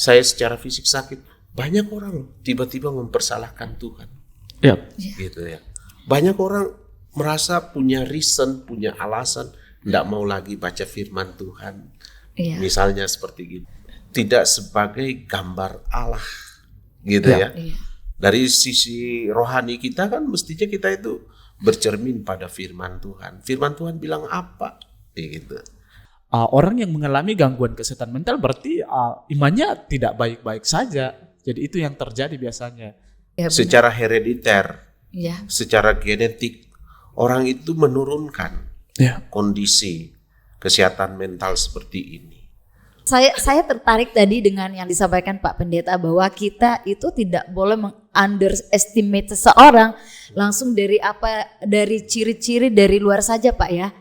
saya secara fisik sakit, banyak orang tiba-tiba mempersalahkan Tuhan. Ya. Gitu ya. Banyak orang merasa punya reason, punya alasan, tidak mau lagi baca firman Tuhan. Iya. Misalnya seperti gitu. Tidak sebagai gambar Allah. Gitu ya. Iya. Dari sisi rohani kita kan mestinya kita itu bercermin pada firman Tuhan. Firman Tuhan bilang apa? Gitu. Orang yang mengalami gangguan kesehatan mental berarti imannya tidak baik-baik saja. Jadi itu yang terjadi biasanya. Ya, benar. Secara herediter, Iya. secara genetik, orang itu menurunkan kondisi kesehatan mental seperti ini. Saya tertarik tadi dengan yang disampaikan Pak Pendeta bahwa kita itu tidak boleh underestimate seseorang langsung dari ciri-ciri dari luar saja, Pak ya.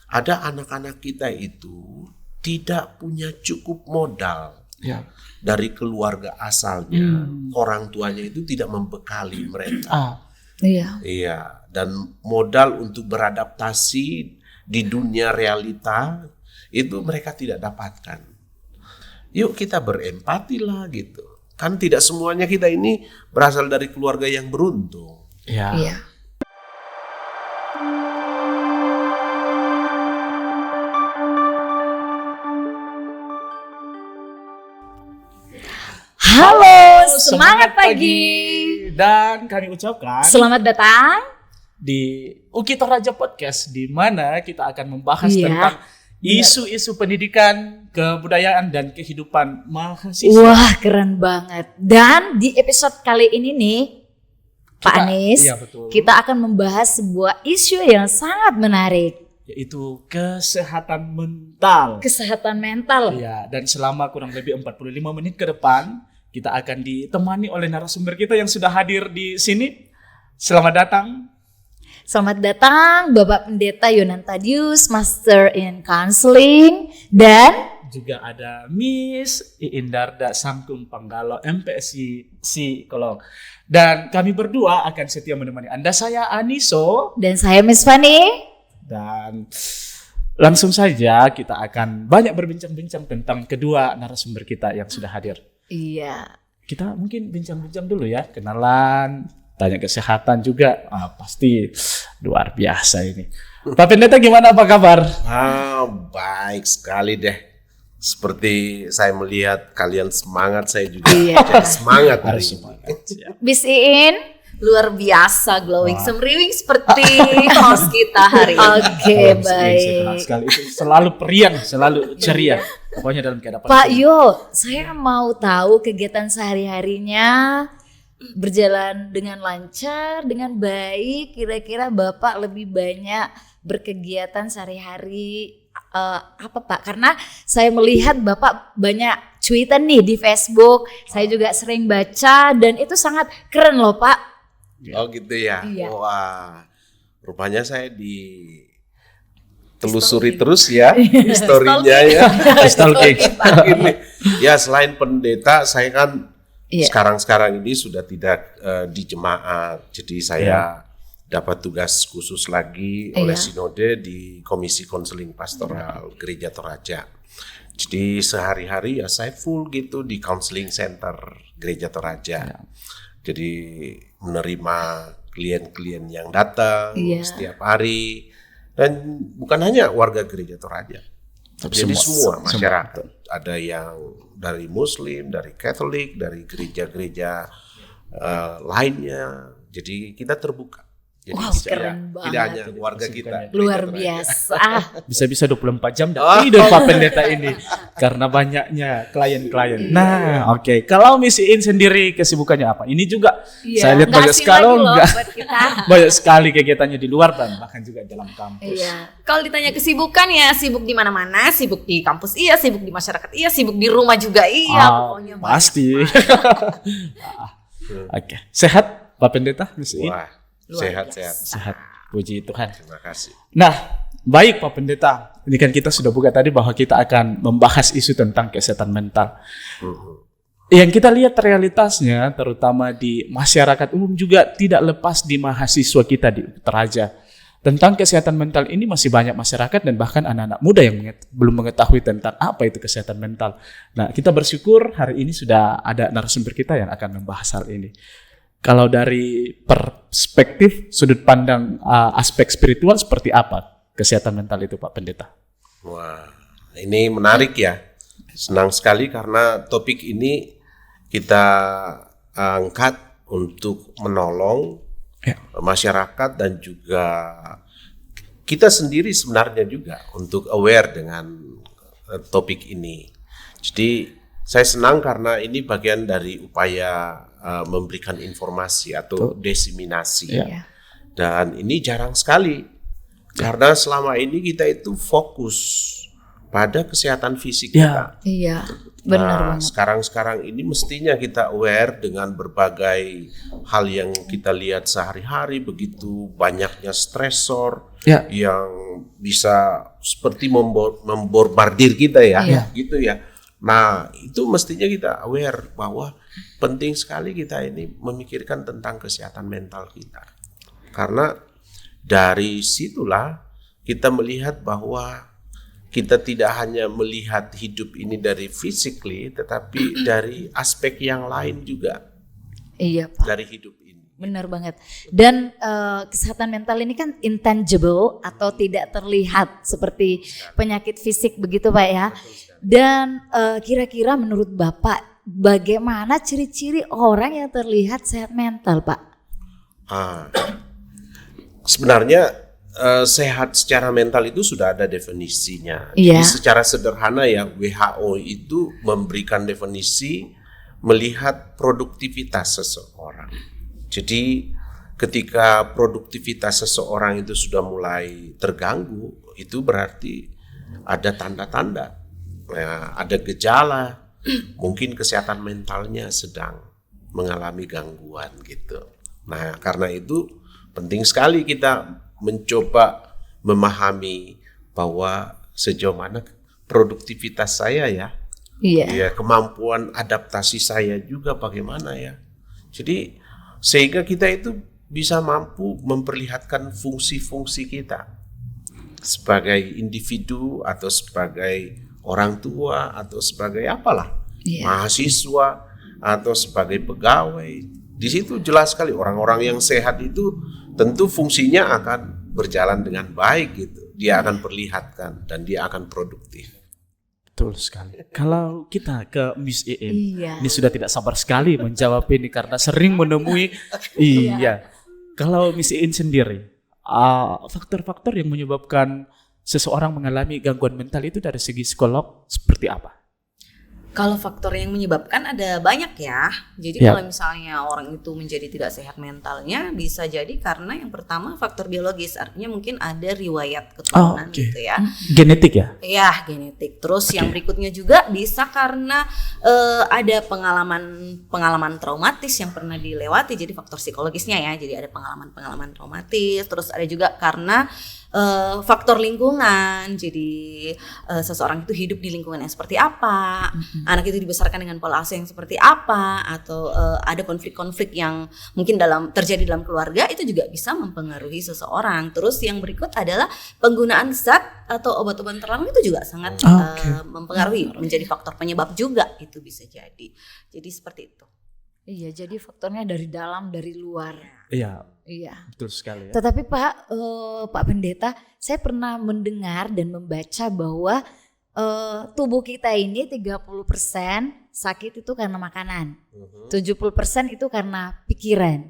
Ada anak-anak kita itu tidak punya cukup modal dari keluarga asalnya. Orang tuanya itu tidak membekali mereka. Iya. Iya, dan modal untuk beradaptasi di dunia realita itu mereka tidak dapatkan. Yuk kita berempati lah gitu. Kan tidak semuanya kita ini berasal dari keluarga yang beruntung. Iya. Halo, semangat pagi. Dan kami ucapkan Selamat datang di UKI Toraja Podcast, di mana kita akan membahas tentang isu-isu pendidikan, kebudayaan, dan kehidupan mahasiswa. Wah, keren banget. Dan di episode kali ini nih, Pak Anies, kita akan membahas sebuah isu yang sangat menarik, yaitu kesehatan mental. Kesehatan mental. Ya, dan selama kurang lebih 45 menit ke depan, kita akan ditemani oleh narasumber kita yang sudah hadir di sini. Selamat datang. Selamat datang Bapak Pendeta Yonantadius, Master in Counseling, dan juga ada Miss Iindarda Sangkum Panggalo, MPSI Psikolog. Dan kami berdua akan setia menemani Anda. Saya Aniso. Dan saya Miss Fanny. Dan langsung saja kita akan banyak berbincang-bincang tentang kedua narasumber kita yang sudah hadir. Iya. Kita mungkin bincang-bincang dulu ya, kenalan, tanya kesehatan juga. Pasti luar biasa ini. Pak Pendeta gimana, apa kabar? Baik sekali deh. Seperti saya melihat kalian semangat, saya juga jadi semangat. Harus semangat. Bis Iin, luar biasa, glowing, semriwing seperti host kita hari ini. Oke, baik. Sekali itu selalu periang, selalu ceria. Pokoknya dalam keadaan. Pak Yo, saya mau tahu kegiatan sehari-harinya berjalan dengan lancar, dengan baik. Kira-kira Bapak lebih banyak berkegiatan sehari-hari apa Pak? Karena saya melihat Bapak banyak cuitan nih di Facebook. Saya juga sering baca dan itu sangat keren loh Pak. Oh gitu ya. Iya. Wah, rupanya saya telusuri terus ya historinya ya. Stalking. Ya selain pendeta, saya kan sekarang ini sudah tidak di jemaat. Jadi saya dapat tugas khusus lagi oleh Sinode di Komisi Konseling Pastoral Gereja Toraja. Jadi sehari-hari ya saya full gitu di Counseling Center Gereja Toraja. Jadi menerima klien-klien yang datang setiap hari. Dan bukan hanya warga Gereja Toraja, jadi semua masyarakat. Ada yang dari Muslim, dari Katolik, dari gereja-gereja lainnya. Jadi kita terbuka. Jadi keren banget. Tidak hanya warga kita. Luar biasa. Bisa-bisa 24 jam tidur Pak Pendeta ini karena banyaknya klien-klien. Nah, oke. Kalau Miss Iin sendiri kesibukannya apa? Ini juga saya lihat banyak sekali banyak sekali kegiatannya di luar dan bahkan juga dalam kampus. Iya. Kalau ditanya kesibukan ya sibuk di mana-mana, sibuk di kampus iya, sibuk di masyarakat iya, sibuk di rumah juga iya, pokoknya pasti. Oke. Sehat Pak Pendeta Miss Iin? Sehat. Puji Tuhan. Terima kasih. Nah, baik Pak Pendeta. Ini kan kita sudah buka tadi bahwa kita akan membahas isu tentang kesehatan mental. Yang kita lihat realitasnya, terutama di masyarakat umum juga tidak lepas di mahasiswa kita di Toraja. tentang kesehatan mental ini masih banyak masyarakat dan bahkan anak-anak muda yang belum mengetahui tentang apa itu kesehatan mental. Nah, kita bersyukur hari ini sudah ada narasumber kita yang akan membahas hal ini. Kalau dari perspektif sudut pandang aspek spiritual seperti apa kesehatan mental itu, Pak Pendeta? Wah, ini menarik ya. Senang sekali karena topik ini kita angkat untuk menolong masyarakat dan juga kita sendiri sebenarnya juga untuk aware dengan topik ini. Jadi saya senang karena ini bagian dari upaya memberikan informasi atau diseminasi. Dan ini jarang sekali karena selama ini kita itu fokus pada kesehatan fisik kita. Iya, benar banget. Sekarang ini mestinya kita aware dengan berbagai hal yang kita lihat sehari-hari, begitu banyaknya stresor yang bisa seperti membombardir kita gitu ya. Nah, itu mestinya kita aware bahwa penting sekali kita ini memikirkan tentang kesehatan mental kita. Karena dari situlah kita melihat bahwa kita tidak hanya melihat hidup ini dari physically, tetapi dari aspek yang lain juga. Iya, Pak. Dari hidup ini. Benar banget. Dan kesehatan mental ini kan intangible atau tidak terlihat seperti penyakit fisik begitu, Pak ya. Dan kira-kira menurut Bapak bagaimana ciri-ciri orang yang terlihat sehat mental, Pak? Sebenarnya sehat secara mental itu sudah ada definisinya. Jadi secara sederhana ya, WHO itu memberikan definisi melihat produktivitas seseorang. Jadi ketika produktivitas seseorang itu sudah mulai terganggu, itu berarti ada tanda-tanda, ada gejala, mungkin kesehatan mentalnya sedang mengalami gangguan gitu. Nah, karena itu penting sekali kita mencoba memahami bahwa sejauh mana produktivitas saya ya, kemampuan adaptasi saya juga bagaimana ya. Jadi sehingga kita itu bisa mampu memperlihatkan fungsi-fungsi kita sebagai individu atau sebagai orang tua atau sebagai apalah, mahasiswa atau sebagai pegawai. Di situ jelas sekali orang-orang yang sehat itu tentu fungsinya akan berjalan dengan baik gitu. Dia akan perlihatkan dan dia akan produktif. Betul sekali. Kalau kita ke Miss Iin, ini sudah tidak sabar sekali menjawab ini karena sering menemui. Kalau Miss Iin sendiri, faktor-faktor yang menyebabkan seseorang mengalami gangguan mental itu dari segi psikolog seperti apa? Kalau faktor yang menyebabkan ada banyak ya. Jadi kalau misalnya orang itu menjadi tidak sehat mentalnya, bisa jadi karena yang pertama faktor biologis, artinya mungkin ada riwayat keturunan gitu ya. Genetik ya? Iya, genetik. Terus yang berikutnya juga bisa karena ada pengalaman traumatis yang pernah dilewati, jadi faktor psikologisnya ya. Jadi ada pengalaman traumatis. Terus ada juga karena faktor lingkungan, jadi seseorang itu hidup di lingkungan yang seperti apa, anak itu dibesarkan dengan pola asuh yang seperti apa, atau ada konflik-konflik yang mungkin terjadi dalam keluarga, itu juga bisa mempengaruhi seseorang. Terus yang berikut adalah penggunaan zat atau obat-obatan terlarang itu juga sangat mempengaruhi, menjadi faktor penyebab juga, itu bisa jadi. Jadi seperti itu. Iya, jadi faktornya dari dalam, dari luar. Iya, betul sekali ya. Tetapi Pak Pendeta, saya pernah mendengar dan membaca bahwa tubuh kita ini 30% sakit itu karena makanan, 70% itu karena pikiran.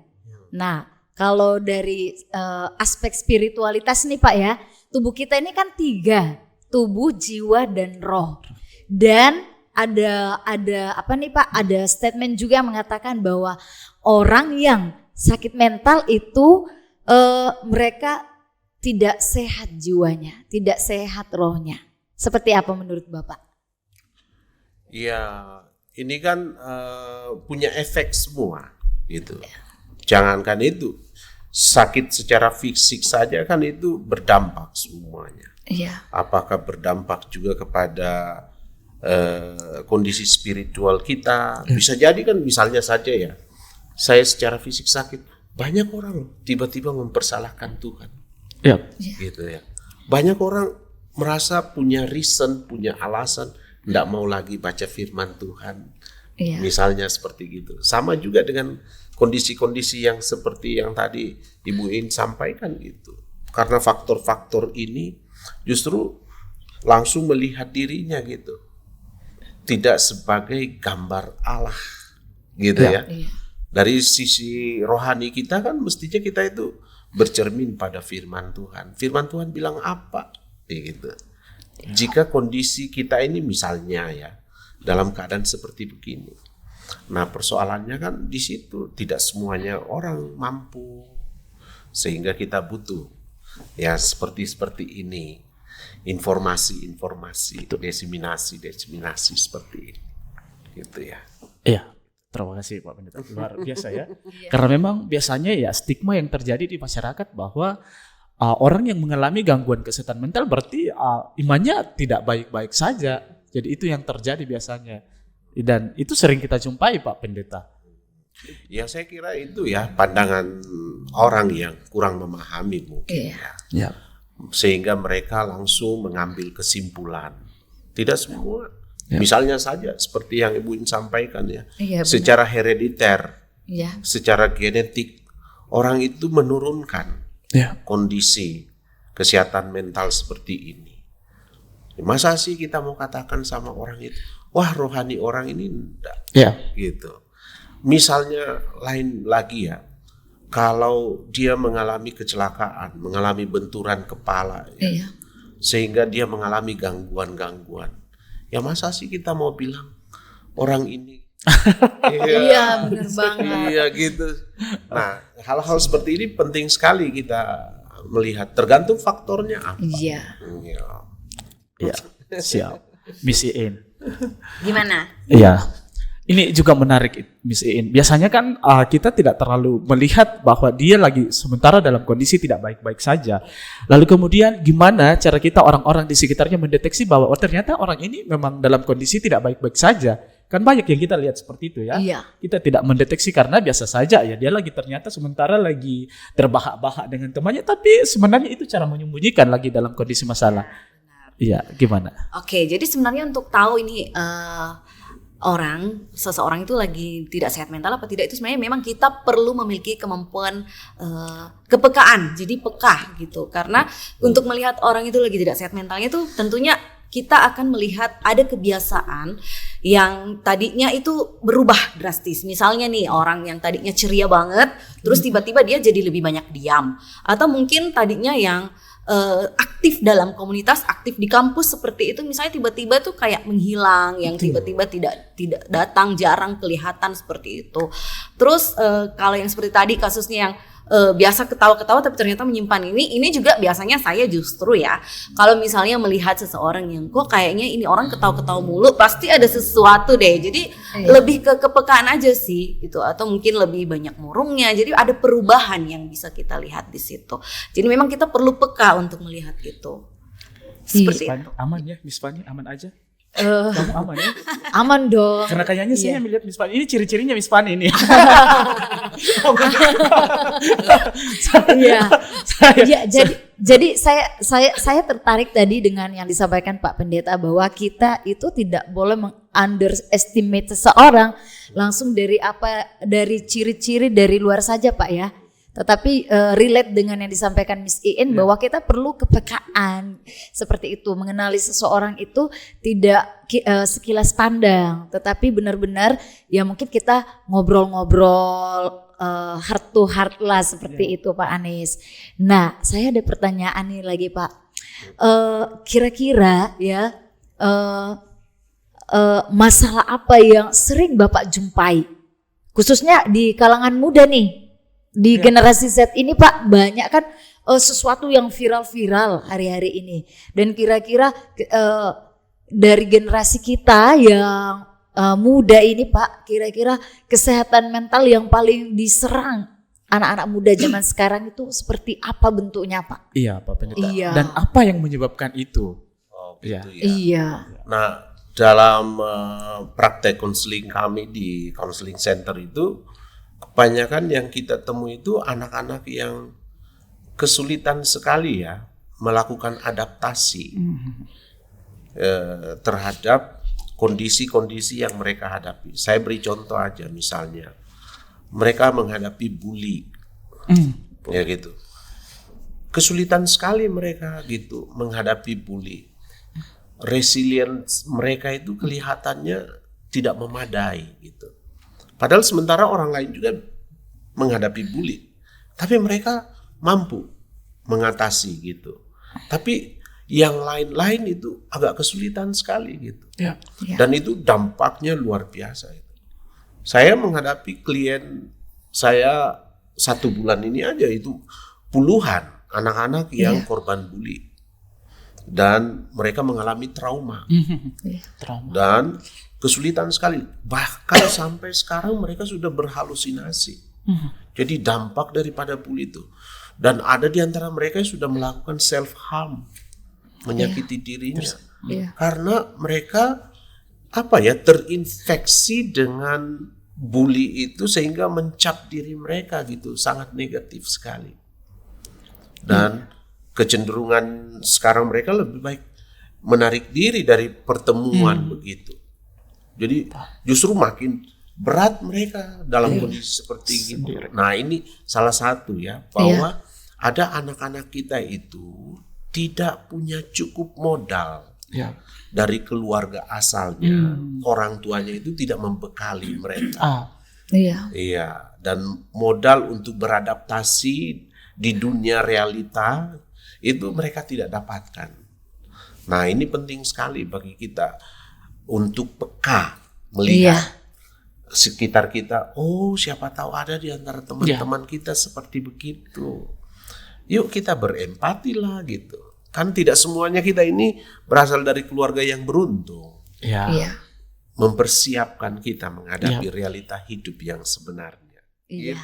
Nah, kalau dari aspek spiritualitas nih Pak ya, tubuh kita ini kan 3, tubuh, jiwa, dan roh. Dan ada apa nih Pak? Ada statement juga yang mengatakan bahwa orang yang sakit mental itu mereka tidak sehat jiwanya, tidak sehat rohnya. Seperti apa menurut Bapak? Ya, ini kan punya efek semua gitu. Jangankan itu, sakit secara fisik saja kan itu berdampak semuanya. Iya. Apakah berdampak juga kepada kondisi spiritual kita? Bisa jadi kan, misalnya saja ya, saya secara fisik sakit, banyak orang tiba-tiba mempersalahkan Tuhan. Ya. Gitu ya. Banyak orang merasa punya reason, punya alasan tidak mau lagi baca firman Tuhan. Iya. Misalnya seperti gitu. Sama juga dengan kondisi-kondisi yang seperti yang tadi Ibu In sampaikan gitu. Karena faktor-faktor ini justru langsung melihat dirinya gitu. Tidak sebagai gambar Allah gitu ya. Iya. Dari sisi rohani kita kan mestinya kita itu bercermin pada firman Tuhan. Firman Tuhan bilang apa? Gitu. Jika kondisi kita ini misalnya ya dalam keadaan seperti begini. Nah, persoalannya kan di situ tidak semuanya orang mampu. Sehingga kita butuh ya seperti ini. Informasi-informasi, desiminasi seperti ini. Gitu ya. Iya. Terima kasih Pak Pendeta, luar biasa ya. Karena memang biasanya ya stigma yang terjadi di masyarakat bahwa orang yang mengalami gangguan kesehatan mental berarti imannya tidak baik-baik saja. Jadi itu yang terjadi biasanya. Dan itu sering kita jumpai Pak Pendeta. Ya saya kira itu ya pandangan orang yang kurang memahami mungkin Ya. Sehingga mereka langsung mengambil kesimpulan. Tidak semua. Misalnya saja seperti yang Ibu In sampaikan ya. Iya, secara herediter, Iya. secara genetik orang itu menurunkan kondisi kesehatan mental seperti ini. Masa sih kita mau katakan sama orang itu, wah rohani orang ini enggak. Gitu. Misalnya lain lagi ya, kalau dia mengalami kecelakaan, mengalami benturan kepala, ya, sehingga dia mengalami gangguan-gangguan. Ya masa sih kita mau bilang orang ini Iya, benar banget. Iya gitu. Nah, hal-hal seperti ini penting sekali kita melihat. Tergantung faktornya apa. Iya. Iya, siap. Miss Iin. Gimana? Iya. Ini juga menarik Miss Iin. Biasanya kan kita tidak terlalu melihat bahwa dia lagi sementara dalam kondisi tidak baik-baik saja. Lalu kemudian gimana cara kita orang-orang di sekitarnya mendeteksi bahwa ternyata orang ini memang dalam kondisi tidak baik-baik saja. Kan banyak yang kita lihat seperti itu ya. Iya. Kita tidak mendeteksi karena biasa saja ya dia lagi ternyata sementara lagi terbahak-bahak dengan temannya, tapi sebenarnya itu cara menyembunyikan lagi dalam kondisi masalah. Iya, gimana? Oke, jadi sebenarnya untuk tahu ini seseorang itu lagi tidak sehat mental apa tidak, itu sebenarnya memang kita perlu memiliki kemampuan kepekaan, jadi peka gitu. Karena untuk melihat orang itu lagi tidak sehat mentalnya itu tentunya kita akan melihat ada kebiasaan yang tadinya itu berubah drastis. Misalnya nih orang yang tadinya ceria banget, terus tiba-tiba dia jadi lebih banyak diam. Atau mungkin tadinya yang aktif dalam komunitas, aktif di kampus seperti itu, misalnya tiba-tiba tuh kayak menghilang, yang tiba-tiba tidak datang, jarang kelihatan seperti itu. Terus kalau yang seperti tadi kasusnya yang biasa ketawa-ketawa tapi ternyata menyimpan ini juga biasanya saya justru ya, kalau misalnya melihat seseorang yang kok kayaknya ini orang ketawa-ketawa mulu, pasti ada sesuatu deh. Jadi lebih ke kepekaan aja sih gitu, atau mungkin lebih banyak murungnya. Jadi ada perubahan yang bisa kita lihat di situ. Jadi memang kita perlu peka untuk melihat itu. Seperti itu. Aman ya Miss Fanny, aman aja. Kamu aman ya? Aman dong. Karena kayaknya saya melihat Miss Fanny, ini ciri-cirinya Miss Fanny ini. Iya. Ya, jadi saya tertarik tadi dengan yang disampaikan Pak Pendeta bahwa kita itu tidak boleh meng-underestimate seseorang langsung dari ciri-ciri dari luar saja Pak ya. Tetapi relate dengan yang disampaikan Miss Iin bahwa kita perlu kepekaan seperti itu, mengenali seseorang itu tidak sekilas pandang, tetapi benar-benar ya mungkin kita ngobrol-ngobrol heart to heart lah seperti itu Pak Anies. Nah, saya ada pertanyaan nih lagi Pak. Kira-kira ya masalah apa yang sering Bapak jumpai, khususnya di kalangan muda nih? Di generasi Z ini Pak, banyak kan sesuatu yang viral-viral hari-hari ini. Dan kira-kira dari generasi kita yang muda ini Pak, kira-kira kesehatan mental yang paling diserang anak-anak muda zaman sekarang itu seperti apa bentuknya Pak? Iya Pak Pendeta. Iya. Dan apa yang menyebabkan itu? Gitu ya. Iya. Nah, dalam praktek konseling kami di counseling center itu, kebanyakan yang kita temui itu anak-anak yang kesulitan sekali ya melakukan adaptasi terhadap kondisi-kondisi yang mereka hadapi. Saya beri contoh aja, misalnya mereka menghadapi bully, ya gitu. Kesulitan sekali mereka gitu menghadapi bully. Resilience mereka itu kelihatannya tidak memadai gitu. Padahal sementara orang lain juga menghadapi bully, tapi mereka mampu mengatasi gitu. Tapi yang lain-lain itu agak kesulitan sekali gitu. Ya. Dan itu dampaknya luar biasa itu. Saya menghadapi klien saya 1 bulan ini aja itu puluhan anak-anak yang korban bully. Dan mereka mengalami trauma. Trauma. Dan kesulitan sekali. Bahkan sampai sekarang mereka sudah berhalusinasi. Jadi dampak daripada bully itu. Dan ada di antara mereka yang sudah melakukan self harm, menyakiti dirinya. Karena mereka terinfeksi dengan bully itu sehingga mencap diri mereka gitu, sangat negatif sekali. Dan kecenderungan sekarang mereka lebih baik menarik diri dari pertemuan begitu. Jadi justru makin berat mereka dalam kondisi seperti itu. Nah, ini salah satu ya, bahwa ada anak-anak kita itu tidak punya cukup modal dari keluarga asalnya. Orang tuanya itu tidak membekali mereka. Iya, dan modal untuk beradaptasi di dunia realita itu mereka tidak dapatkan. Nah, ini penting sekali bagi kita untuk peka melihat sekitar kita. Oh, siapa tahu ada di antara teman-teman kita seperti begitu. Yuk kita berempati lah gitu. Kan tidak semuanya kita ini berasal dari keluarga yang beruntung. Mempersiapkan kita menghadapi realita hidup yang sebenarnya. Iya.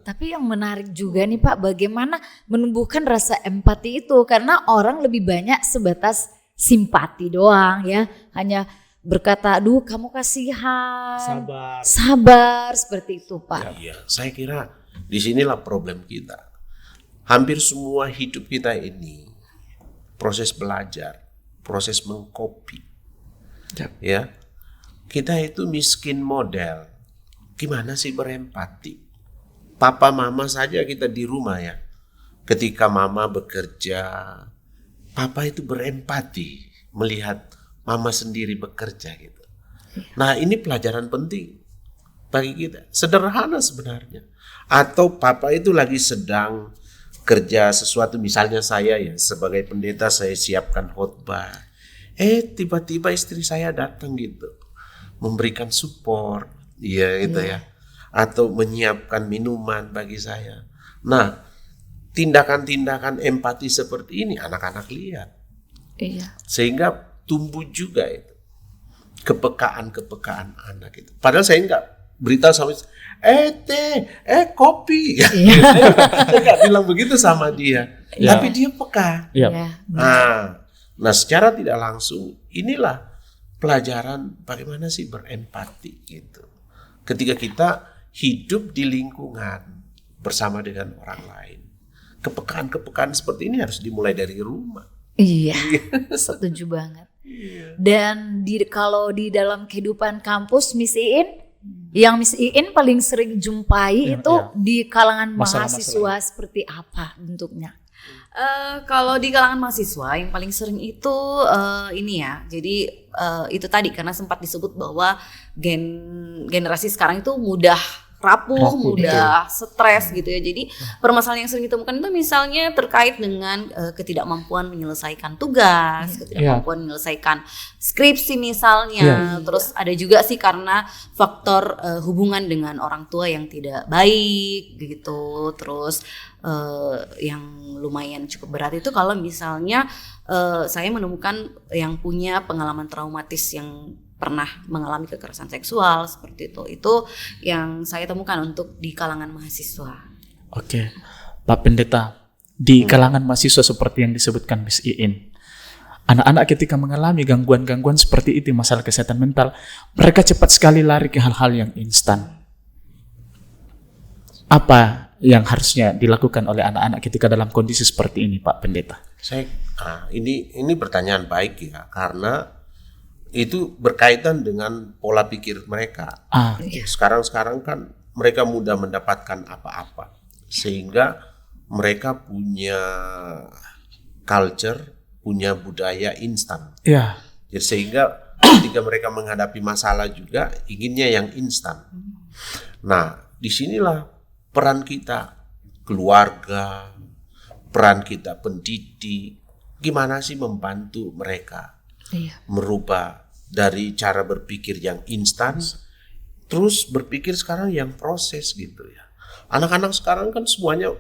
Tapi yang menarik juga nih Pak, bagaimana menumbuhkan rasa empati itu, karena orang lebih banyak sebatas simpati doang ya, hanya berkata, "Aduh, kamu kasihan, sabar," seperti itu Pak. Iya, saya kira disinilah problem kita. Hampir semua hidup kita ini proses belajar, proses mengcopy. Ya, kita itu miskin model. Gimana sih berempati? Papa mama saja kita di rumah ya. Ketika mama bekerja, papa itu berempati melihat mama sendiri bekerja gitu. Nah, ini pelajaran penting bagi kita. Sederhana sebenarnya. Atau papa itu lagi sedang kerja sesuatu, misalnya saya ya sebagai pendeta saya siapkan khotbah. Tiba-tiba istri saya datang gitu. Memberikan support. Iya gitu ya. Atau menyiapkan minuman bagi saya. Nah, tindakan-tindakan empati seperti ini anak-anak lihat. Sehingga tumbuh juga itu kepekaan anak itu. Padahal saya enggak beritahu sama kopi. Saya enggak bilang begitu sama dia. Tapi dia peka. Nah, secara tidak langsung inilah pelajaran bagaimana sih berempati gitu. Ketika kita hidup di lingkungan bersama dengan orang lain. Kepekaan-kepekaan seperti ini harus dimulai dari rumah. Iya, setuju banget. Dan kalau di dalam kehidupan kampus Miss Iin, yang Miss Iin paling sering jumpai itu di kalangan mahasiswa seperti apa bentuknya? Kalau di kalangan mahasiswa yang paling sering itu ini ya, jadi itu tadi karena sempat disebut bahwa generasi sekarang itu mudah rapuh, mudah stres gitu ya. Jadi permasalahan yang sering ditemukan itu misalnya terkait dengan ketidakmampuan menyelesaikan tugas, ketidakmampuan menyelesaikan skripsi misalnya. Terus ada juga sih karena faktor hubungan dengan orang tua yang tidak baik gitu. Terus yang lumayan cukup berat itu kalau misalnya saya menemukan yang punya pengalaman traumatis yang pernah mengalami kekerasan seksual seperti itu yang saya temukan untuk di kalangan mahasiswa. Oke, Pak Pendeta, di kalangan mahasiswa seperti yang disebutkan Miss Iin, anak-anak ketika mengalami gangguan-gangguan seperti itu, masalah kesehatan mental, mereka cepat sekali lari ke hal-hal yang instan. Apa yang harusnya dilakukan oleh anak-anak ketika dalam kondisi seperti ini, Pak Pendeta? Ini pertanyaan baik ya, karena itu berkaitan dengan pola pikir mereka. Sekarang kan mereka mudah mendapatkan apa-apa, sehingga mereka punya culture, punya budaya instan. Ya. Jadi sehingga ketika mereka menghadapi masalah juga inginnya yang instan. Nah, disinilah peran kita keluarga, peran kita pendidik, gimana sih membantu mereka merubah dari cara berpikir yang instan, terus berpikir sekarang yang proses gitu ya. Anak-anak sekarang kan semuanya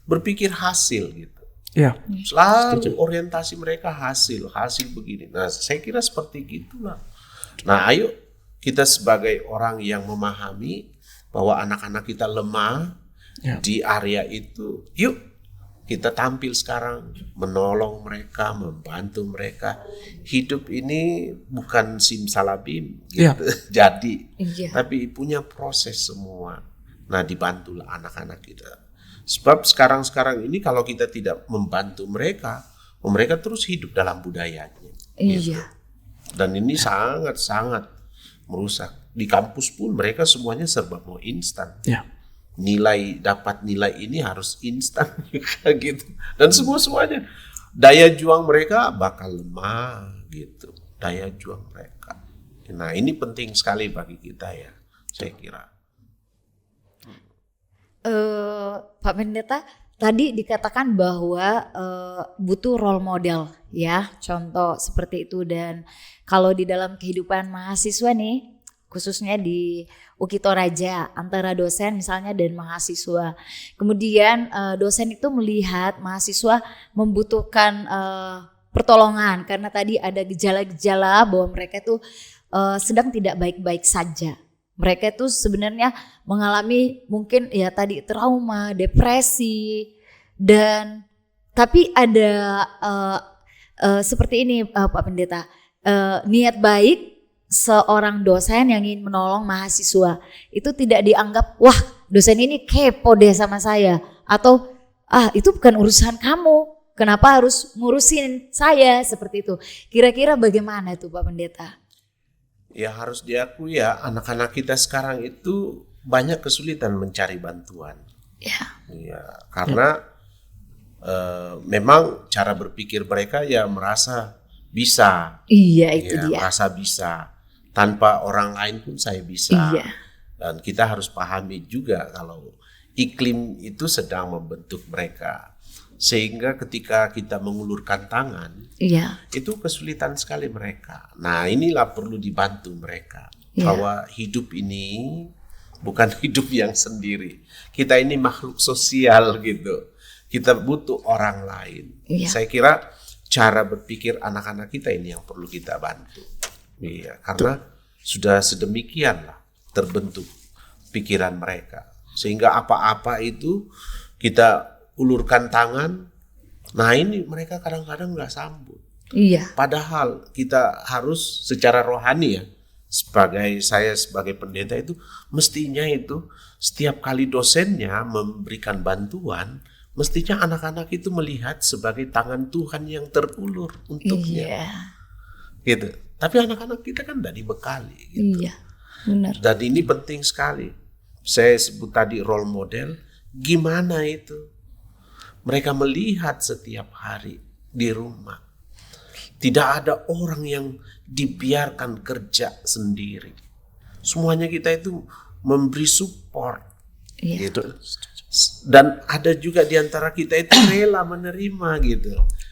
berpikir hasil gitu. Ya. Selalu orientasi mereka hasil begini. Nah, saya kira seperti gitulah. Nah, ayo kita sebagai orang yang memahami bahwa anak-anak kita lemah di area itu, yuk kita tampil sekarang menolong mereka, membantu mereka. Hidup ini bukan simsalabim gitu. Jadi, tapi punya proses semua. Nah, dibantulah anak-anak kita. Sebab sekarang ini kalau kita tidak membantu mereka, mereka terus hidup dalam budayanya. Gitu. Dan ini sangat-sangat merusak. Di kampus pun mereka semuanya serba mau instan. Dapat nilai ini harus instan juga gitu. Dan semuanya daya juang mereka bakal lemah gitu. Daya juang mereka. Nah, ini penting sekali bagi kita ya, saya kira. Pak Pendeta, tadi dikatakan bahwa butuh role model ya, contoh seperti itu. Dan kalau di dalam kehidupan mahasiswa nih, khususnya di UKI Toraja, antara dosen misalnya dan mahasiswa, kemudian dosen itu melihat mahasiswa membutuhkan pertolongan karena tadi ada gejala-gejala bahwa mereka itu sedang tidak baik-baik saja. Mereka itu sebenarnya mengalami mungkin ya tadi trauma, depresi, dan tapi ada seperti ini Pak Pendeta, niat baik seorang dosen yang ingin menolong mahasiswa itu tidak dianggap wah dosen ini kepo deh sama saya, atau itu bukan urusan kamu, kenapa harus ngurusin saya, seperti itu. Kira-kira bagaimana itu Pak Pendeta? Ya harus diakui ya, anak-anak kita sekarang itu banyak kesulitan mencari bantuan. Ya, karena memang cara berpikir mereka ya merasa bisa. Itu dia. Merasa bisa. Tanpa orang lain pun saya bisa. Dan kita harus pahami juga kalau iklim itu sedang membentuk mereka. Sehingga ketika kita mengulurkan tangan, itu kesulitan sekali mereka. Nah, inilah perlu dibantu mereka. Bahwa hidup ini bukan hidup yang sendiri. Kita ini makhluk sosial gitu. Kita butuh orang lain. Saya kira cara berpikir anak-anak kita ini yang perlu kita bantu. Karena sudah sedemikian lah terbentuk pikiran mereka. Sehingga apa-apa itu kita ulurkan tangan, nah ini mereka kadang-kadang nggak sambut. Padahal kita harus secara rohani ya, saya sebagai pendeta itu mestinya itu setiap kali dosennya memberikan bantuan, mestinya anak-anak itu melihat sebagai tangan Tuhan yang terulur untuknya. Gitu. Tapi anak-anak kita kan tidak dibekali. Gitu. Benar. Dan ini penting sekali. Saya sebut tadi role model. Gimana itu? Mereka melihat setiap hari di rumah. Tidak ada orang yang dibiarkan kerja sendiri. Semuanya kita itu memberi support. Gitu. Dan ada juga di antara kita itu rela menerima gitu.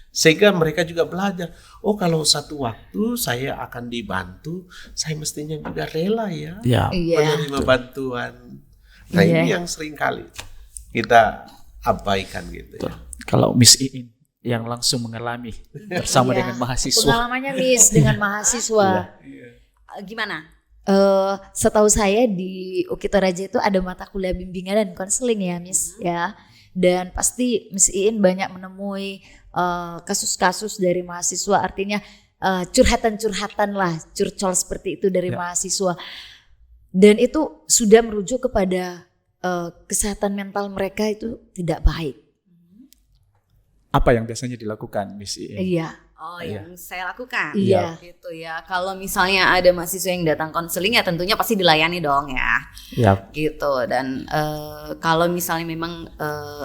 Sehingga mereka juga belajar, oh kalau satu waktu saya akan dibantu, saya mestinya juga rela ya menerima bantuan. Nah ini yang sering kali kita abaikan gitu ya. Kalau Miss Iin yang langsung mengalami bersama dengan mahasiswa. Pengalamannya Miss dengan mahasiswa. Gimana? Setahu saya di UKI Toraja itu ada mata kuliah bimbingan dan konseling ya Miss ya. Dan pasti Miss Iin banyak menemui kasus-kasus dari mahasiswa, artinya curhatan-curhatan lah, curcol seperti itu dari mahasiswa. Dan itu sudah merujuk kepada kesehatan mental mereka itu tidak baik. Apa yang biasanya dilakukan Miss Iin? Iya. Oh, yang saya lakukan. Iya. Gitu ya. Kalau misalnya ada mahasiswa yang datang konseling ya tentunya pasti dilayani dong ya. Ya. Gitu. Dan kalau misalnya memang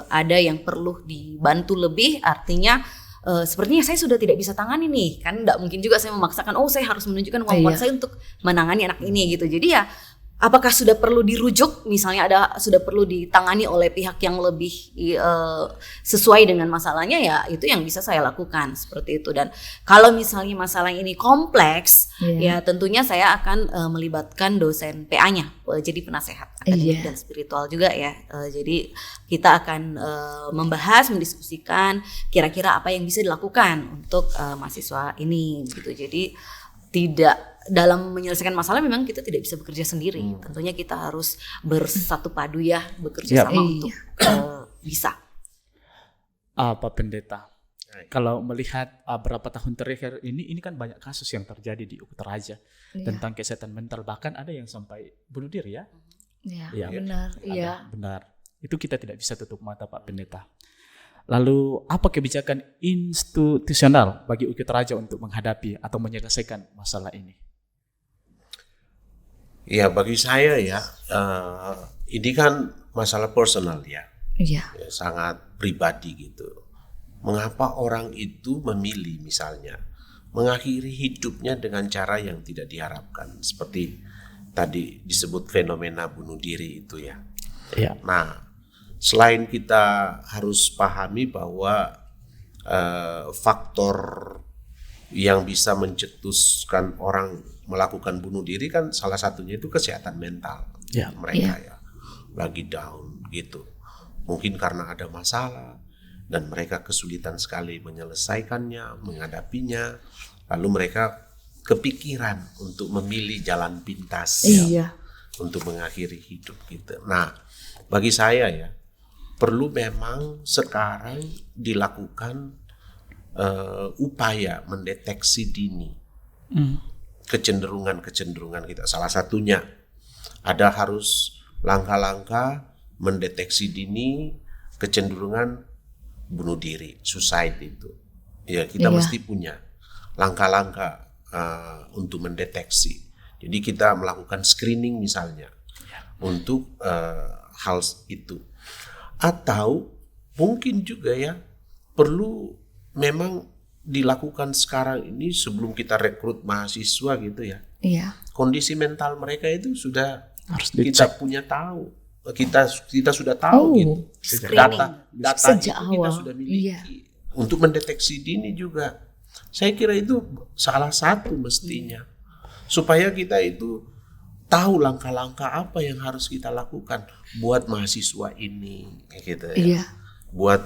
ada yang perlu dibantu lebih, artinya sepertinya saya sudah tidak bisa tangani nih. Kan enggak mungkin juga saya memaksakan, oh saya harus menunjukkan kemampuan saya untuk menangani anak ini gitu. Jadi ya apakah sudah perlu dirujuk, misalnya sudah perlu ditangani oleh pihak yang lebih sesuai dengan masalahnya, ya itu yang bisa saya lakukan seperti itu. Dan kalau misalnya masalah ini kompleks, ya tentunya saya akan melibatkan dosen PA-nya, jadi penasehat akademik dan spiritual juga ya. Jadi kita akan membahas, mendiskusikan kira-kira apa yang bisa dilakukan untuk mahasiswa ini gitu. Jadi tidak dalam menyelesaikan masalah memang kita tidak bisa bekerja sendiri. Tentunya kita harus bersatu padu ya, bekerja sama untuk bisa. Pak Pendeta, kalau melihat berapa tahun terakhir ini kan banyak kasus yang terjadi di Ukutaraja tentang kesehatan mental, bahkan ada yang sampai bunuh diri ya. Iya, benar. Iya. Benar. Itu kita tidak bisa tutup mata Pak Pendeta. Lalu apa kebijakan institusional bagi Ukutaraja untuk menghadapi atau menyelesaikan masalah ini? Ya bagi saya ya, ini kan masalah personal ya. Iya. Ya, sangat pribadi gitu. Mengapa orang itu memilih misalnya mengakhiri hidupnya dengan cara yang tidak diharapkan, seperti tadi disebut fenomena bunuh diri itu ya. Iya. Nah, selain kita harus pahami bahwa faktor yang bisa mencetuskan orang melakukan bunuh diri kan salah satunya itu kesehatan mental mereka ya, lagi down gitu. Mungkin karena ada masalah dan mereka kesulitan sekali menyelesaikannya, menghadapinya, lalu mereka kepikiran untuk memilih jalan pintas untuk mengakhiri hidup gitu. Nah, bagi saya ya, perlu memang sekarang dilakukan upaya mendeteksi dini kecenderungan kita. Salah satunya ada harus langkah-langkah mendeteksi dini kecenderungan bunuh diri, suicide itu. Ya, kita mesti punya langkah-langkah untuk mendeteksi. Jadi kita melakukan screening misalnya untuk hal itu. Atau mungkin juga ya perlu memang dilakukan sekarang ini sebelum kita rekrut mahasiswa gitu ya. Iya. Kondisi mental mereka itu sudah Harus kita punya tahu. Kita sudah tahu gitu. Data sejak itu kita awal. sudah miliki. Untuk mendeteksi dini juga. Saya kira itu salah satu mestinya. Supaya kita itu tahu langkah-langkah apa yang harus kita lakukan buat mahasiswa ini gitu ya. Iya. Buat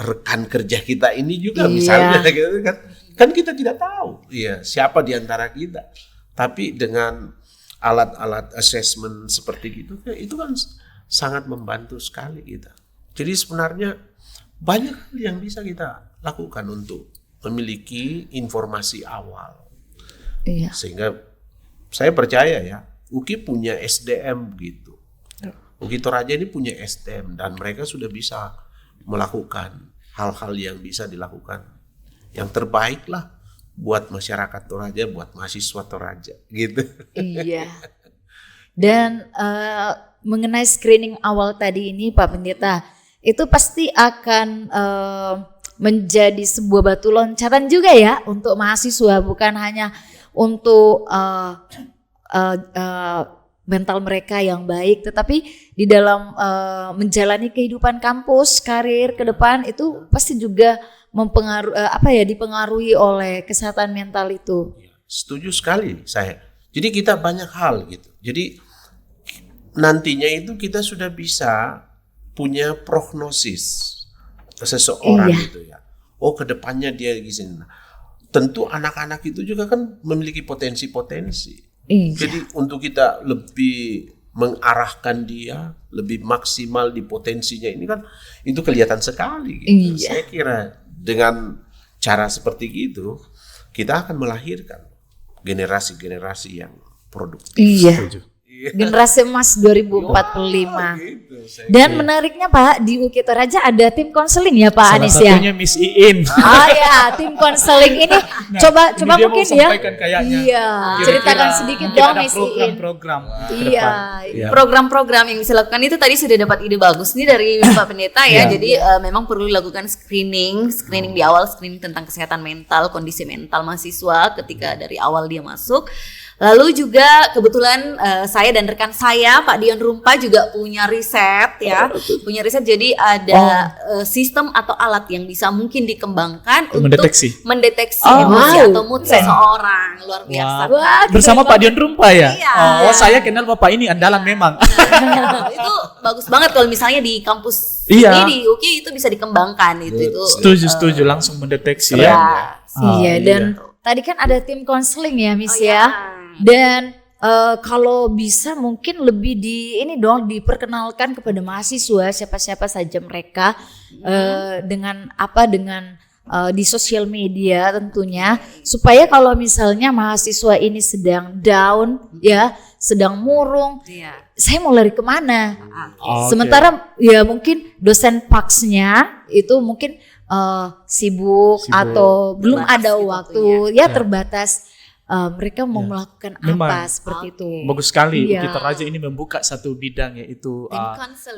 rekan kerja kita ini juga misalnya gitu kan kita tidak tahu siapa di antara kita, tapi dengan alat-alat assessment seperti itu kan sangat membantu sekali kita. Jadi sebenarnya banyak hal yang bisa kita lakukan untuk memiliki informasi awal sehingga saya percaya ya UKI punya SDM gitu. Ukutaraja ini punya SDM dan mereka sudah bisa melakukan hal-hal yang bisa dilakukan yang terbaik lah buat masyarakat Toraja, buat mahasiswa Toraja gitu. Iya. Dan mengenai screening awal tadi ini Pak Pendeta, itu pasti akan menjadi sebuah batu loncatan juga ya untuk mahasiswa, bukan hanya untuk mental mereka yang baik, tetapi di dalam menjalani kehidupan kampus, karir ke depan itu pasti juga dipengaruhi oleh kesehatan mental itu. Setuju sekali saya. Jadi kita banyak hal gitu. Jadi nantinya itu kita sudah bisa punya prognosis seseorang gitu ya. Oh, kedepannya dia gini. Tentu anak-anak itu juga kan memiliki potensi-potensi. Jadi untuk kita lebih mengarahkan dia lebih maksimal di potensinya ini kan itu kelihatan sekali gitu. Saya kira dengan cara seperti itu kita akan melahirkan generasi-generasi yang produktif. Iya. Generasi emas 2045. Gitu, Dan menariknya Pak, di UKI Toraja ada tim konseling ya Pak Salah Anis ya. satunya Miss Iin. Oh ya, tim konseling ini coba Ini dia mau mungkin ya. sampaikan kayaknya. Iya, Kira-kira ceritakan sedikit mungkin dong ada Miss Iin. program-program ke Iya. depan. Iya. Program-program yang bisa lakukan itu tadi sudah dapat ide bagus nih dari Pak Pendeta ya. Iya. Jadi memang perlu dilakukan screening di awal, screening tentang kesehatan mental, kondisi mental mahasiswa ketika dari awal dia masuk. Lalu juga kebetulan saya dan rekan saya Pak Dion Rumpa juga punya riset ya, jadi ada sistem atau alat yang bisa mungkin dikembangkan untuk mendeteksi emosi atau mood seseorang. Luar biasa. Wah, Bersama Pak Dion Rumpa ya? Iya. Oh, saya kenal Bapak ini andalan memang. Itu bagus banget kalau misalnya di kampus Iya. ini di UKI itu bisa dikembangkan itu. Setuju langsung mendeteksi Iya. ya. Iya, dan tadi kan ada tim konseling ya Miss Oh, ya. iya. Dan kalau bisa mungkin lebih diperkenalkan kepada mahasiswa siapa-siapa saja mereka dengan di sosial media tentunya, supaya kalau misalnya mahasiswa ini sedang down ya, sedang murung, Iya. saya mau lari kemana? Oke. Sementara ya mungkin dosen paksnya itu mungkin sibuk atau belum Terbatas ada gitu waktu Ya. terbatas. Mereka mau melakukan Memang. apa seperti itu. Bagus sekali Iya. UKI Toraja ini membuka satu bidang yaitu Tim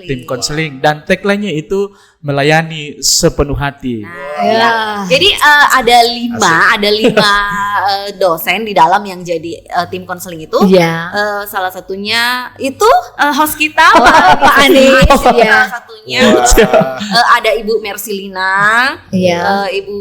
tim konseling dan tagline-nya itu melayani sepenuh hati. Ya. Jadi ada lima dosen di dalam yang jadi tim konseling itu. Iya. Salah satunya itu host kita Pak Anis, ya. Salah satunya ada Ibu Mersilina, Iya. Ibu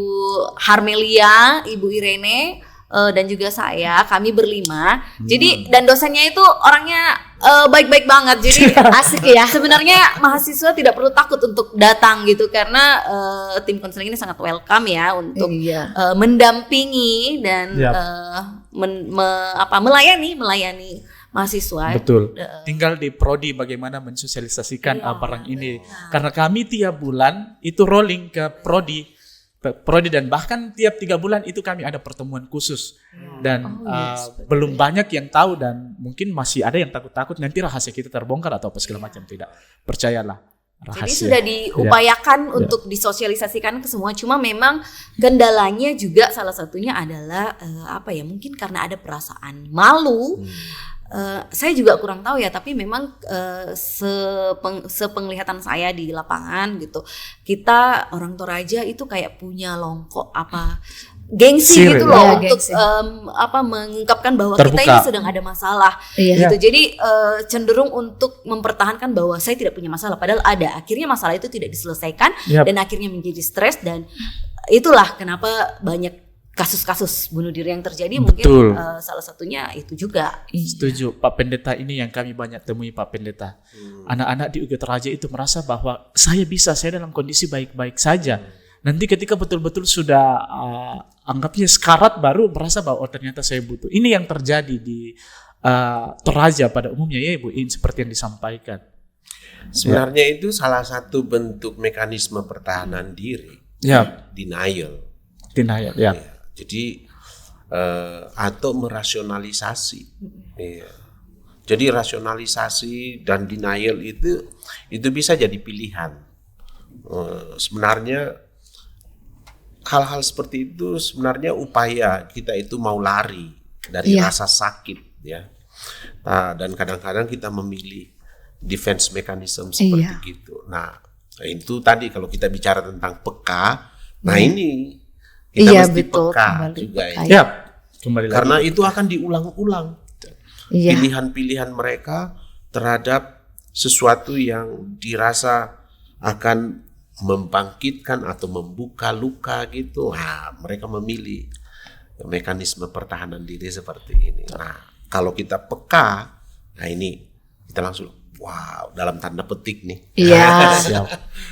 Harmelia, Ibu Irene. Dan juga saya, kami berlima. Jadi dan dosennya itu orangnya baik-baik banget. Jadi Asik ya. sebenarnya mahasiswa tidak perlu takut untuk datang gitu karena tim konseling ini sangat welcome ya untuk Iya. mendampingi dan Yap. melayani mahasiswa. Betul. Tinggal di prodi bagaimana mensosialisasikan barang ini. Karena kami tiap bulan itu rolling ke prodi dan bahkan tiap 3 bulan itu kami ada pertemuan khusus dan belum banyak yang tahu dan mungkin masih ada yang takut-takut nanti rahasia kita terbongkar atau apa segala macam. Tidak, percayalah rahasia. Jadi sudah diupayakan untuk disosialisasikan ke semua. Cuma memang kendalanya juga salah satunya adalah mungkin karena ada perasaan malu. Saya juga kurang tahu ya, tapi memang sepenglihatan saya di lapangan gitu, kita orang Toraja itu kayak punya longkok gengsi gitu loh untuk mengungkapkan bahwa terbuka. kita ini sedang ada masalah gitu. Jadi cenderung untuk mempertahankan bahwa saya tidak punya masalah, padahal ada. Akhirnya masalah itu tidak diselesaikan dan akhirnya menjadi stres, dan itulah kenapa banyak kasus-kasus bunuh diri yang terjadi. Mungkin salah satunya itu juga. Setuju, Pak Pendeta ini yang kami banyak temui Pak Pendeta. Anak-anak di UKI Toraja itu merasa bahwa saya dalam kondisi baik-baik saja. Nanti ketika betul-betul sudah anggapnya sekarat baru merasa bahwa ternyata saya butuh. Ini yang terjadi di Toraja pada umumnya ya Ibu In, seperti yang disampaikan. Sebenarnya itu salah satu bentuk mekanisme pertahanan diri. Denial ya. Jadi atau merasionalisasi. Iya. Jadi rasionalisasi dan denial itu bisa jadi pilihan. Sebenarnya hal-hal seperti itu sebenarnya upaya kita itu mau lari dari rasa sakit ya. Nah, dan kadang-kadang kita memilih defense mechanism seperti gitu. Nah, itu tadi kalau kita bicara tentang peka, nah ini kita mesti peka juga ya. Karena itu akan diulang-ulang. Pilihan-pilihan mereka terhadap sesuatu yang dirasa akan membangkitkan atau membuka luka gitu. Nah, mereka memilih mekanisme pertahanan diri seperti ini. Nah, kalau kita peka, nah ini kita langsung wow, dalam tanda petik nih. Iya.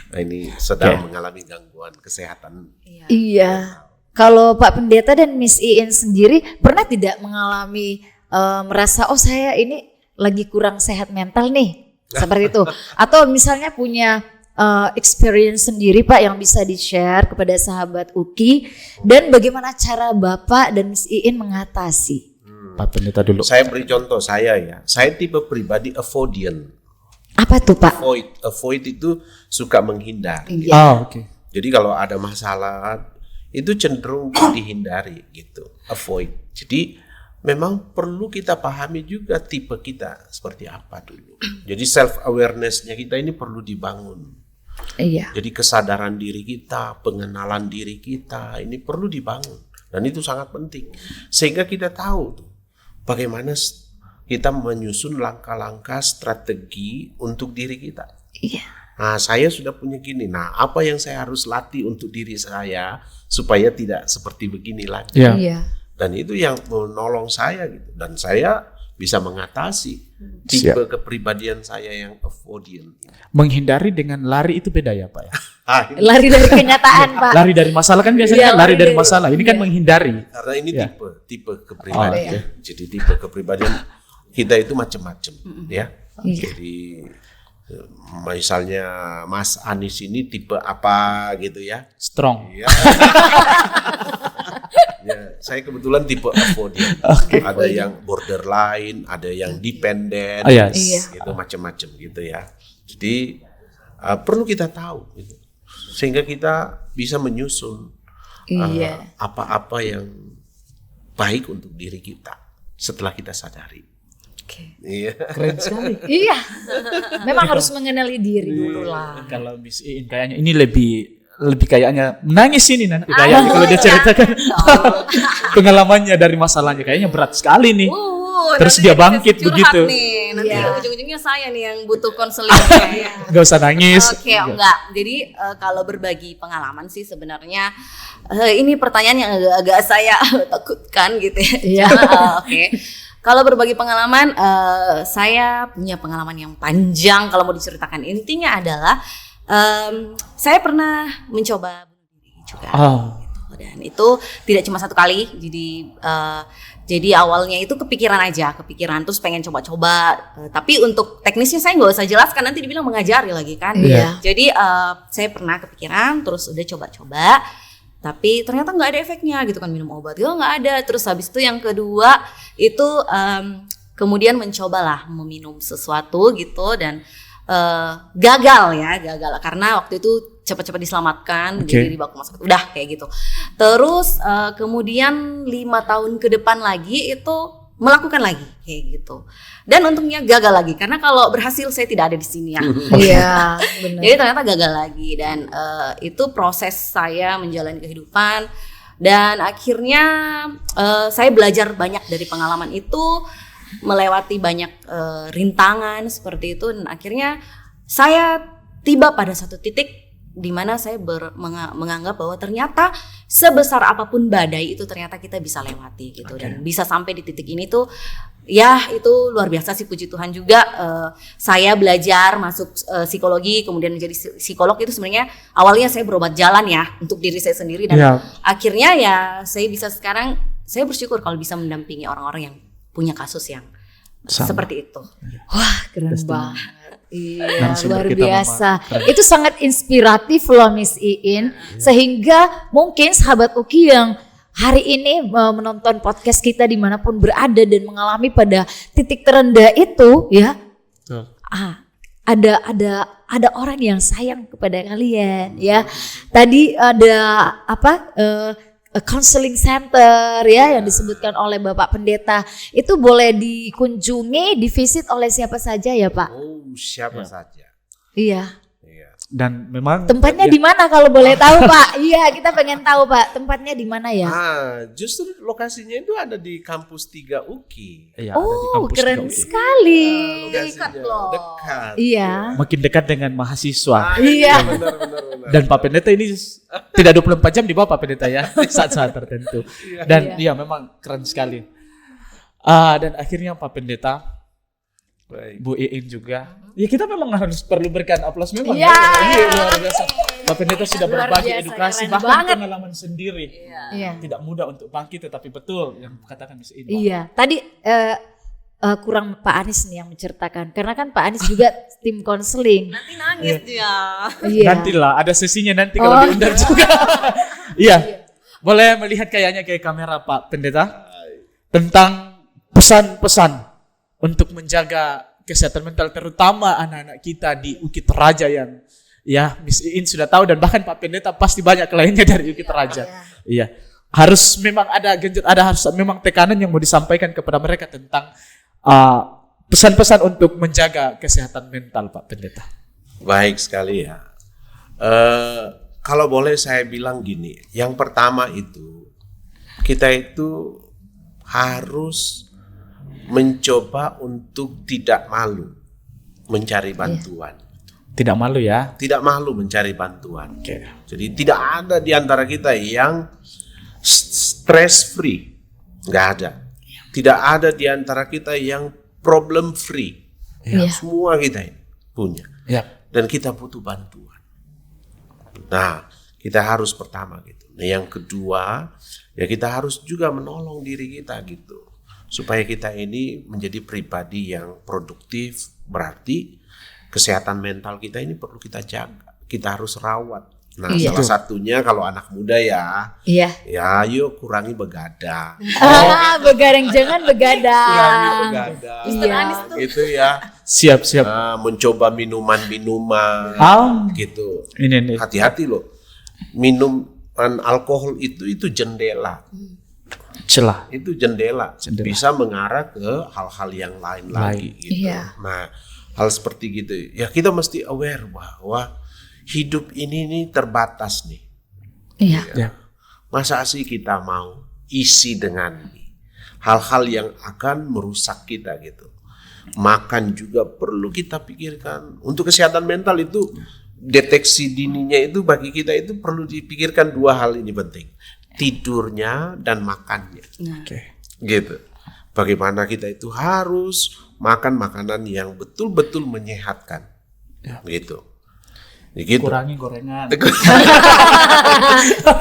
Nah, ini sedang mengalami gangguan kesehatan. Iya. Kalau Pak Pendeta dan Miss Iin sendiri pernah tidak mengalami merasa saya ini lagi kurang sehat mental nih, seperti itu? Atau misalnya punya experience sendiri Pak yang bisa di-share kepada sahabat UKI, dan bagaimana cara Bapak dan Miss Iin mengatasi Pak Pendeta dulu. Saya beri contoh saya tipe pribadi avoidant. Apa tuh Pak? Avoid itu suka menghindar. Oh, oke. Jadi kalau ada masalah itu cenderung dihindari gitu, avoid. Jadi memang perlu kita pahami juga tipe kita seperti apa dulu. Jadi self awareness-nya kita ini perlu dibangun. Iya. Jadi kesadaran diri kita, pengenalan diri kita ini perlu dibangun dan itu sangat penting. Sehingga kita tahu tuh bagaimana kita menyusun langkah-langkah strategi untuk diri kita. Iya. Nah, saya sudah punya gini. Nah, apa yang saya harus latih untuk diri saya supaya tidak seperti begini lagi. Iya. Iya. Dan itu yang menolong saya gitu. Dan saya bisa mengatasi tipe kepribadian saya yang avoidant. Menghindari dengan lari itu beda ya Pak ya? Lari dari kenyataan Pak. Lari dari masalah kan biasanya lari dari masalah. Ini kan menghindari. Karena ini tipe kepribadian. Jadi tipe kepribadian kita itu macam-macam ya. Jadi misalnya Mas Anies ini tipe apa gitu ya? Strong. Ya. Ya, saya kebetulan tipe avoidant. Ada yang borderline, ada yang dependent, gitu macam-macam gitu ya. Jadi perlu kita tahu gitu. Sehingga kita bisa menyusun apa-apa yang baik untuk diri kita setelah kita sadari. Iya. Keren sekali. Iya. Memang harus mengenali diri dulu lah. Kalau Miss Iin kayaknya ini lebih kayaknya menangis ini nanti kayaknya kalau dia ceritakan pengalamannya dari masalahnya kayaknya berat sekali nih. Terus dia bangkit begitu. Nanti ujung-ujungnya saya nih yang butuh konseling. Gak usah nangis. Oke, enggak. Jadi kalau berbagi pengalaman sih sebenarnya ini pertanyaan yang agak saya takutkan gitu ya. Oke. Kalau berbagi pengalaman, saya punya pengalaman yang panjang kalau mau diceritakan. Intinya adalah saya pernah mencoba bunuh diri juga. Gitu. Dan itu tidak cuma satu kali. Jadi awalnya itu kepikiran terus pengen coba-coba. Tapi untuk teknisnya saya nggak usah jelaskan, nanti dibilang mengajari lagi kan. Jadi saya pernah kepikiran, terus udah coba-coba. Tapi ternyata nggak ada efeknya gitu kan, minum obat juga nggak ada. Terus habis itu yang kedua itu kemudian mencobalah meminum sesuatu gitu dan gagal karena waktu itu cepat-cepat diselamatkan, jadi dibawa ke rumah sakit udah kayak gitu. Terus kemudian 5 tahun ke depan lagi itu melakukan lagi kayak gitu. Dan untungnya gagal lagi karena kalau berhasil saya tidak ada di sini ya. Iya, benar. Jadi ternyata gagal lagi dan itu proses saya menjalani kehidupan dan akhirnya saya belajar banyak dari pengalaman itu, melewati banyak rintangan seperti itu dan akhirnya saya tiba pada satu titik di mana saya menganggap bahwa ternyata sebesar apapun badai itu ternyata kita bisa lewati gitu. Dan bisa sampai di titik ini tuh ya itu luar biasa sih, puji Tuhan juga. Saya belajar masuk psikologi kemudian menjadi psikolog itu sebenarnya awalnya saya berobat jalan ya untuk diri saya sendiri dan akhirnya ya saya bisa sekarang, saya bersyukur kalau bisa mendampingi orang-orang yang punya kasus yang seperti itu. Wah, keren banget. Iya, luar biasa. Itu sangat inspiratif loh Miss Iin. Sehingga mungkin sahabat UKI yang hari ini menonton podcast kita dimanapun berada dan mengalami pada titik terendah itu ya, ada orang yang sayang kepada kalian ya. Tadi ada counseling center ya yang disebutkan oleh Bapak Pendeta, itu boleh dikunjungi, divisit oleh siapa saja ya Pak? Siapa saja. Iya. Dan memang tempatnya di mana kalau boleh tahu Pak? Iya, kita pengen tahu Pak, tempatnya di mana ya? Justru lokasinya itu ada di kampus 3 UKI. Iya, keren sekali. Dekat loh. Dekat. Iya. Makin dekat dengan mahasiswa. Iya. Benar. Dan Pak Pendeta ini tidak 24 jam di bawah Pak Pendeta ya, saat-saat tertentu. Dan iya memang keren sekali. Dan akhirnya Pak Pendeta, Bu Iin juga. Ya kita memang perlu berikan aplaus memang. Iya. Luar biasa. Pak Pendeta sudah berbagi edukasi bahkan pengalaman sendiri. Iya. Tidak mudah untuk bangkit, tetapi betul yang katakan Miss Iin. Iya. Tadi kurang Pak Anies nih yang menceritakan, karena kan Pak Anies juga tim konseling. Nanti nangis dia. Iya. Nantilah ada sesinya nanti kalau diundang juga. Iya. Boleh melihat kayaknya kayak kamera Pak Pendeta tentang pesan-pesan untuk menjaga kesehatan mental terutama anak-anak kita di Ukit Raja yang ya Miss Iin sudah tahu dan bahkan Pak Pendeta pasti banyak lainnya dari Ukit Raja. Iya. Harus memang ada harus memang tekanan yang mau disampaikan kepada mereka tentang pesan-pesan untuk menjaga kesehatan mental, Pak Pendeta. Baik sekali ya. Kalau boleh saya bilang gini, yang pertama itu kita itu harus mencoba untuk tidak malu mencari bantuan. Tidak malu ya? Tidak malu mencari bantuan. Oke. Jadi tidak ada di antara kita yang stress free, nggak ada. Tidak ada di antara kita yang problem free. Semua kita punya. Dan kita butuh bantuan. Nah, kita harus pertama gitu. Nah, yang kedua, ya kita harus juga menolong diri kita gitu. Supaya kita ini menjadi pribadi yang produktif, berarti kesehatan mental kita ini perlu kita jaga. Kita harus rawat. Nah, salah satunya kalau anak muda ya yuk kurangi begadang. Begadang, jangan begadang. Kurangi begadang. Itu ya. Siap. Mencoba minuman-minuman gitu. Ini. Hati-hati loh. Minuman alkohol itu jendela. Celah. Itu jendela. Bisa mengarah ke hal-hal yang lain lagi gitu. Nah, hal seperti gitu. Ya kita mesti aware bahwa hidup ini nih terbatas nih. Iya. Masa sih kita mau isi dengan hal-hal yang akan merusak kita gitu. Makan juga perlu kita pikirkan. Untuk kesehatan mental itu deteksi dininya itu bagi kita itu perlu dipikirkan dua hal ini penting. Tidurnya dan makannya. Gitu. Bagaimana kita itu harus makan makanan yang betul-betul menyehatkan. Gitu. Kurangi gorengan.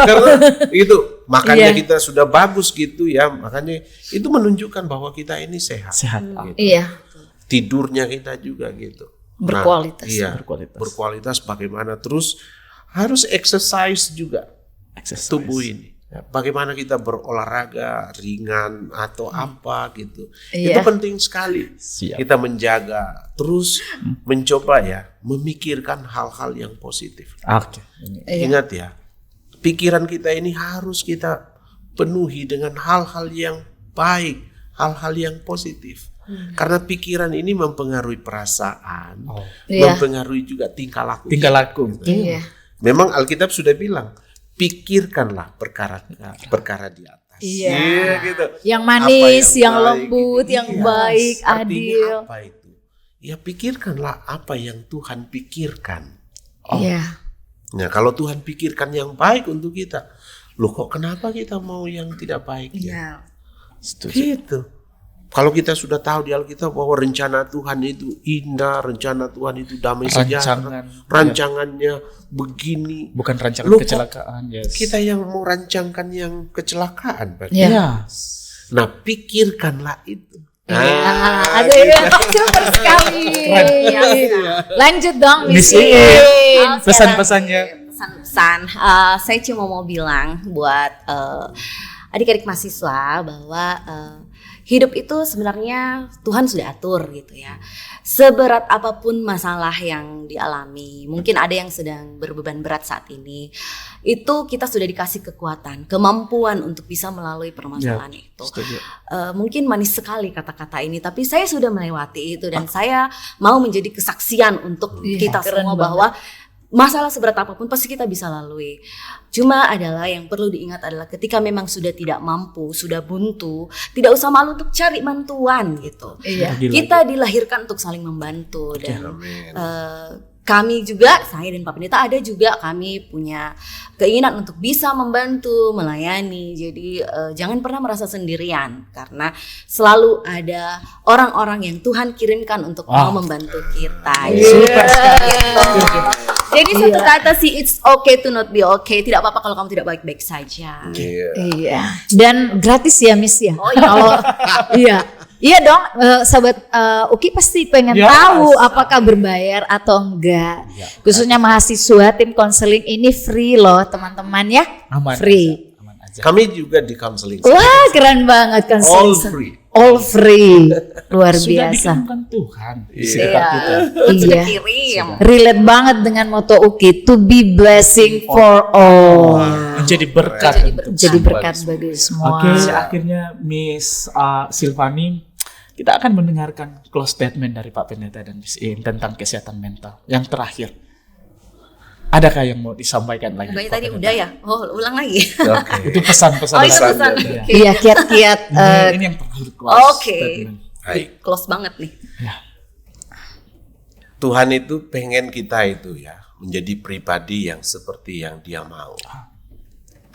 Karena itu makannya kita sudah bagus gitu ya, makanya itu menunjukkan bahwa kita ini sehat. Gitu. Iya. Tidurnya kita juga gitu. Berkualitas. Berkualitas bagaimana, terus harus exercise juga tubuh ini. Bagaimana kita berolahraga ringan atau apa gitu. Itu penting sekali. Kita menjaga, terus mencoba ya memikirkan hal-hal yang positif. Ingat ya, pikiran kita ini harus kita penuhi dengan hal-hal yang baik, hal-hal yang positif. Karena pikiran ini mempengaruhi perasaan, mempengaruhi juga tingkah laku. Memang Alkitab sudah bilang, pikirkanlah perkara di atas. Gitu. Yang manis, yang lembut, yang baik, adil. Apa itu? Ya pikirkanlah apa yang Tuhan pikirkan. Nah, kalau Tuhan pikirkan yang baik untuk kita, loh kok kenapa kita mau yang tidak baik ya? Gitu. Kalau kita sudah tahu di Alkitab bahwa rencana Tuhan itu indah, rencana Tuhan itu damai sejahtera, rancangannya begini. Bukan rancangan kecelakaan. Kita yang mau rancangkan yang kecelakaan. Nah, pikirkanlah itu. Super sekali. Lanjut dong, Miss Iin. Pesan-pesannya. Pesan-pesan. Saya cuma mau bilang buat adik-adik mahasiswa bahwa hidup itu sebenarnya Tuhan sudah atur gitu ya. Seberat apapun masalah yang dialami, mungkin ada yang sedang berbeban berat saat ini, itu kita sudah dikasih kekuatan, kemampuan untuk bisa melalui permasalahan itu. Mungkin manis sekali kata-kata ini, tapi saya sudah melewati itu dan saya mau menjadi kesaksian untuk kita semua bahwa masalah seberat apapun pasti kita bisa lalui. Cuma adalah yang perlu diingat adalah ketika memang sudah tidak mampu, sudah buntu, tidak usah malu untuk cari bantuan gitu. Kita dilahirkan untuk saling membantu dan kami juga, saya dan Pak Pendeta ada juga, kami punya keinginan untuk bisa membantu, melayani. Jadi jangan pernah merasa sendirian karena selalu ada orang-orang yang Tuhan kirimkan untuk mau membantu kita. Jadi satu kata sih, it's okay to not be okay. Tidak apa-apa kalau kamu tidak baik-baik saja. Dan gratis ya Miss ya. Kalau iya dong, sahabat Uki pasti pengen tahu apakah berbayar atau enggak. Khususnya mahasiswa, tim konseling ini free loh teman-teman ya. Aman free. Aman aja. Kami juga di counseling. Wah keren banget konseling. All free. all free, luar Sudah biasa. dikirimkan Tuhan. Iya, Sudah iya. kirim. Relate banget dengan moto Uki, to be blessing for all. Menjadi berkat. Jadi berkat bagi semua. Oke, akhirnya Miss Silvani, kita akan mendengarkan close statement dari Pak Pendeta dan Miss In tentang kesehatan mental. Yang terakhir, adakah yang mau disampaikan lagi? Bukannya Pak tadi Pendeta? udah ya? Oh, ulang lagi. Oke. Itu pesan-pesan. Oh, itu Pesan pesan. dari- Oke. Iya, kiat-kiat Ini yang terakhir close Oke. statement. Baik. Close banget nih. Ya. Tuhan itu pengen kita itu ya menjadi pribadi yang seperti yang Dia mau.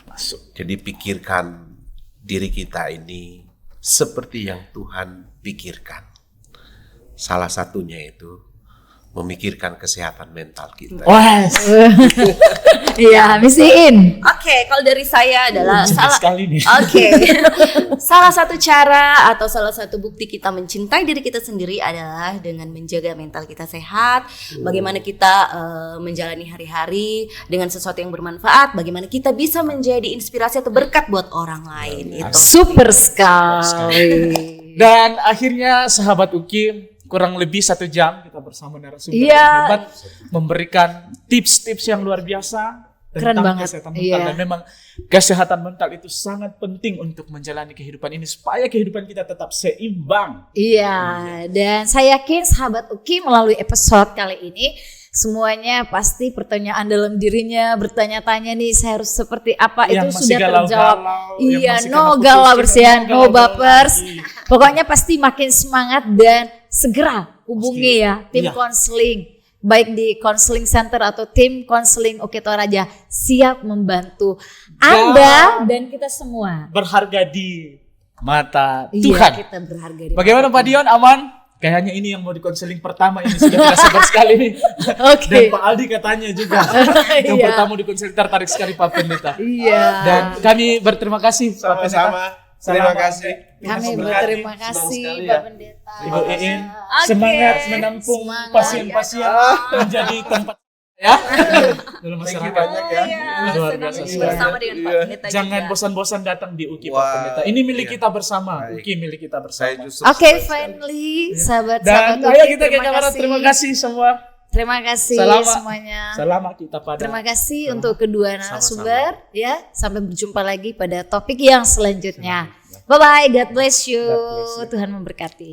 Masuk. Jadi pikirkan diri kita ini seperti yang Tuhan pikirkan. Salah satunya itu memikirkan kesehatan mental kita. Wah, Iya, misiin. Oke, kalau dari saya adalah jelas sekali nih. Oke. Salah satu cara atau salah satu bukti kita mencintai diri kita sendiri adalah dengan menjaga mental kita sehat. Bagaimana kita menjalani hari-hari dengan sesuatu yang bermanfaat. Bagaimana kita bisa menjadi inspirasi atau berkat buat orang lain. Itu. Super sekali. Dan akhirnya sahabat Uki, kurang lebih 1 jam kita bersama narasumber Iya. yang hebat, memberikan tips-tips yang luar biasa Keren tentang banget. kesehatan mental. Iya. Dan memang kesehatan mental itu sangat penting untuk menjalani kehidupan ini supaya kehidupan kita tetap seimbang. Iya, dan saya yakin sahabat Uki melalui episode kali ini semuanya pasti pertanyaan dalam dirinya bertanya-tanya nih saya harus seperti apa, Yang itu masih sudah galau-galau, terjawab. yang Iya, masih no kena galabers putus, ya, no no galau-galau bapers. lagi. Pokoknya pasti makin semangat dan segera hubungi ya tim Iya. konseling. Baik di counseling center atau tim konseling Uki Toraja siap membantu Anda dan kita semua. Berharga di mata Iya, Tuhan. kita berharga di Bagaimana mata Pak Dion, aman? Kayaknya ini yang mau di konseling pertama ini sudah tidak sabar sekali nih. Oke. Dan Pak Aldi katanya juga. Yang Iya. pertama di konseling tertarik sekali Pak Pendeta. Iya. Dan kami berterima kasih Pak Pendeta. Sama-sama. Terima Selamat. kasih. Kami Terima berterima Senang kasih sekali Pak ya. Pendeta. Ibu Iin, Oke. semangat menampung Semangat. pasien-pasien menjadi tempat ya dalam masyarakat. banyak ya. Luar Senang biasa bersama sekali. dengan Pak Pendeta Jangan juga. bosan-bosan datang di UKI Pak Wah, Pendeta. Ini milik iya. kita bersama. Baik. UKI milik kita Saya bersama. justru Oke, senang sekali. finally sahabat-sahabat Dan Uki, ayo kita ke kamera. Terima kasih semua. Terima kasih Selamat. semuanya. Selamat kita pada. Terima kasih untuk kedua narasumber ya. Sampai berjumpa lagi pada topik yang selanjutnya. Bye bye, God bless you. God bless you. Tuhan memberkati.